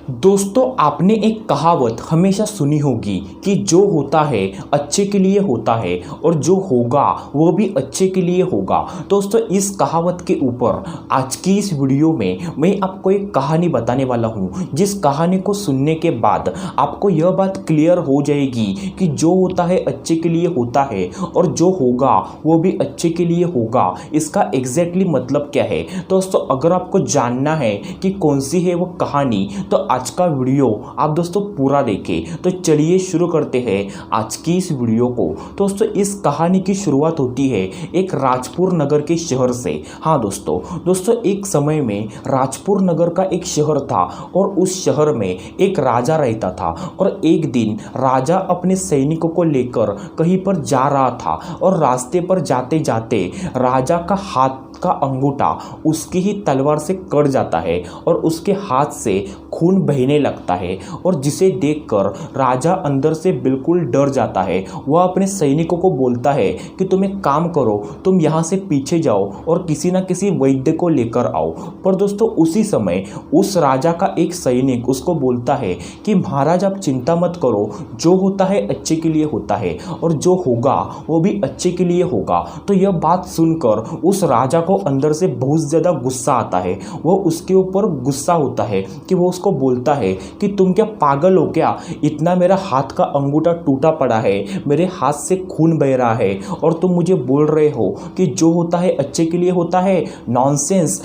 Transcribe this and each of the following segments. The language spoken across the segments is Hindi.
दोस्तों, आपने एक कहावत हमेशा सुनी होगी कि जो होता है अच्छे के लिए होता है और जो होगा वो भी अच्छे के लिए होगा। दोस्तों, इस कहावत के ऊपर आज की इस वीडियो में मैं आपको एक कहानी बताने वाला हूँ, जिस कहानी को सुनने के बाद आपको यह बात क्लियर हो जाएगी कि जो होता है अच्छे के लिए होता है और जो होगा वो भी अच्छे के लिए होगा। इसका एग्जैक्टली मतलब क्या है? दोस्तों, अगर आपको जानना है कि कौन सी है वो कहानी, तो आज का वीडियो आप दोस्तों पूरा देखें। तो चलिए शुरू करते हैं आज की इस वीडियो को। दोस्तों, इस कहानी की शुरुआत होती है एक राजपुर नगर के शहर से। हाँ दोस्तों, एक समय में राजपुर नगर का एक शहर था और उस शहर में एक राजा रहता था। और एक दिन राजा अपने सैनिकों को लेकर कहीं पर जा रहा था और रास्ते पर जाते जाते राजा का हाथ का अंगूठा उसकी ही तलवार से कट जाता है और उसके हाथ से खून बहने लगता है। और जिसे देखकर राजा अंदर से बिल्कुल डर जाता है। वह अपने सैनिकों को बोलता है कि तुम एक काम करो, तुम यहाँ से पीछे जाओ और किसी ना किसी वैद्य को लेकर आओ। पर दोस्तों, उसी समय उस राजा का एक सैनिक उसको बोलता है कि महाराज, आप चिंता मत करो, जो होता है अच्छे के लिए होता है और जो होगा वो भी अच्छे के लिए होगा। तो यह बात सुनकर उस राजा को अंदर से बहुत ज़्यादा गुस्सा आता है। वो उसके ऊपर गुस्सा होता है कि वो उसको बोलता है कि तुम क्या पागल हो क्या? इतना मेरा हाथ का अंगूठा टूटा पड़ा है, मेरे हाथ से खून बह रहा है और तुम मुझे बोल रहे हो कि जो होता है अच्छे के लिए होता है? नॉनसेंस।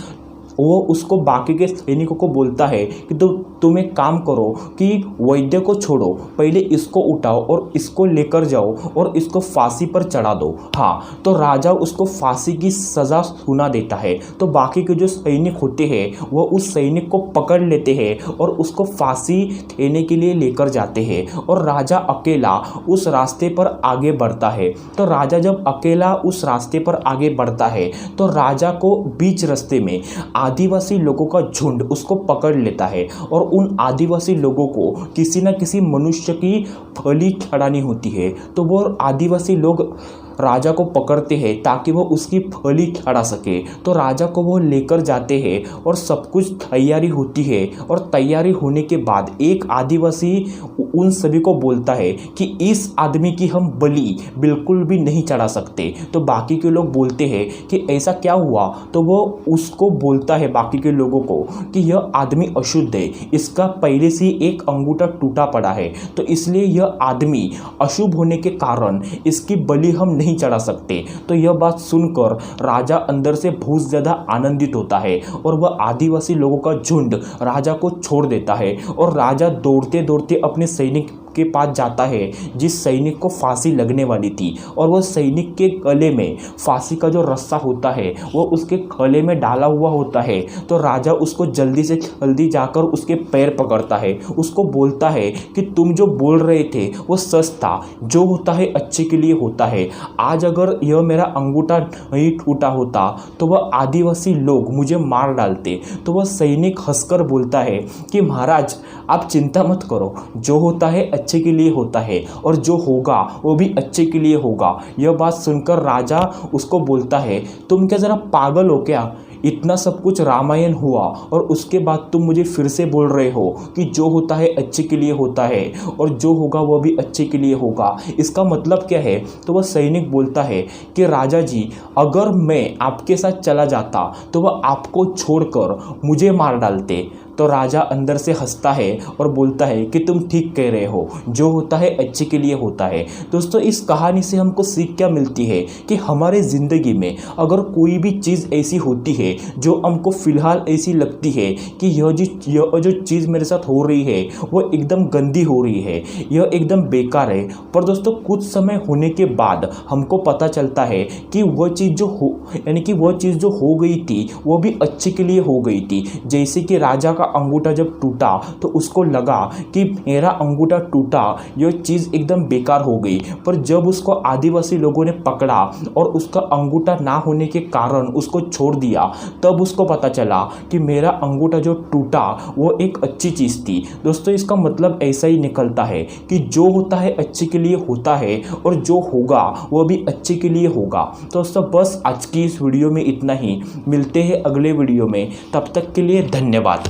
वो उसको बाकी के सैनिकों को बोलता है कि तुम एक काम करो कि वैद्य को छोड़ो, पहले इसको उठाओ और इसको लेकर जाओ और इसको फांसी पर चढ़ा दो। हाँ, तो राजा उसको फांसी की सज़ा सुना देता है। तो बाकी के जो सैनिक होते हैं वो उस सैनिक को पकड़ लेते हैं और उसको फांसी देने के लिए लेकर जाते हैं। और राजा अकेला उस रास्ते पर आगे बढ़ता है। तो राजा जब अकेला उस रास्ते पर आगे बढ़ता है तो राजा को बीच रास्ते में आदिवासी लोगों का झुंड उसको पकड़ लेता है और उन आदिवासी लोगों को किसी न किसी मनुष्य की बलि चढ़ानी होती है। तो वो आदिवासी लोग राजा को पकड़ते हैं ताकि वो उसकी बलि चढ़ा सके। तो राजा को वो लेकर जाते हैं और सब कुछ तैयारी होती है। और तैयारी होने के बाद एक आदिवासी उन सभी को बोलता है कि इस आदमी की हम बलि बिल्कुल भी नहीं चढ़ा सकते। तो बाकी के लोग बोलते हैं कि ऐसा क्या हुआ? तो वो उसको बोलता है बाकी के लोगों को कि यह आदमी अशुद्ध है, इसका पहले से एक अंगूठा टूटा पड़ा है, तो इसलिए यह आदमी अशुभ होने के कारण इसकी बलि हम नहीं चढ़ा सकते। तो यह बात सुनकर राजा अंदर से बहुत ज़्यादा आनंदित होता है और वह आदिवासी लोगों का झुंड राजा को छोड़ देता है। और राजा दौड़ते दौड़ते अपने सैनिक के पास जाता है जिस सैनिक को फांसी लगने वाली थी। और वह सैनिक के गले में फांसी का जो रस्सा होता है वो उसके गले में डाला हुआ होता है। तो राजा उसको जल्दी से जल्दी जाकर उसके पैर पकड़ता है, उसको बोलता है कि तुम जो बोल रहे थे वो सच था, जो होता है अच्छे के लिए होता है। आज अगर यह मेरा अंगूठा नहीं टूटा होता तो वह आदिवासी लोग मुझे मार डालते। तो वह सैनिक हंसकर बोलता है कि महाराज, आप चिंता मत करो, जो होता है अच्छे के लिए होता है और जो होगा वो भी अच्छे के लिए होगा। यह बात सुनकर राजा उसको बोलता है, तुम क्या ज़रा पागल हो क्या? इतना सब कुछ रामायण हुआ और उसके बाद तुम मुझे फिर से बोल रहे हो कि जो होता है अच्छे के लिए होता है और जो होगा वो भी अच्छे के लिए होगा। इसका मतलब क्या है? तो वह सैनिक बोलता है कि राजा जी, अगर मैं आपके साथ चला जाता तो वह आपको छोड़कर मुझे मार डालते। तो राजा अंदर से हंसता है और बोलता है कि तुम ठीक कह रहे हो, जो होता है अच्छे के लिए होता है। दोस्तों, इस कहानी से हमको सीख क्या मिलती है कि हमारे ज़िंदगी में अगर कोई भी चीज़ ऐसी होती है जो हमको फ़िलहाल ऐसी लगती है कि यह जो चीज़ मेरे साथ हो रही है वो एकदम गंदी हो रही है, यह एकदम बेकार है, पर दोस्तों कुछ समय होने के बाद हमको पता चलता है कि वह चीज़ जो हो गई थी वो भी अच्छे के लिए हो गई थी। जैसे कि राजा का अंगूठा जब टूटा तो उसको लगा कि मेरा अंगूठा टूटा, यह चीज़ एकदम बेकार हो गई। पर जब उसको आदिवासी लोगों ने पकड़ा और उसका अंगूठा ना होने के कारण उसको छोड़ दिया, तब उसको पता चला कि मेरा अंगूठा जो टूटा वो एक अच्छी चीज़ थी। दोस्तों, इसका मतलब ऐसा ही निकलता है कि जो होता है अच्छे के लिए होता है और जो होगा वो भी अच्छे के लिए होगा। दोस्तों, बस आज की इस वीडियो में इतना ही। मिलते हैं अगले वीडियो में, तब तक के लिए धन्यवाद।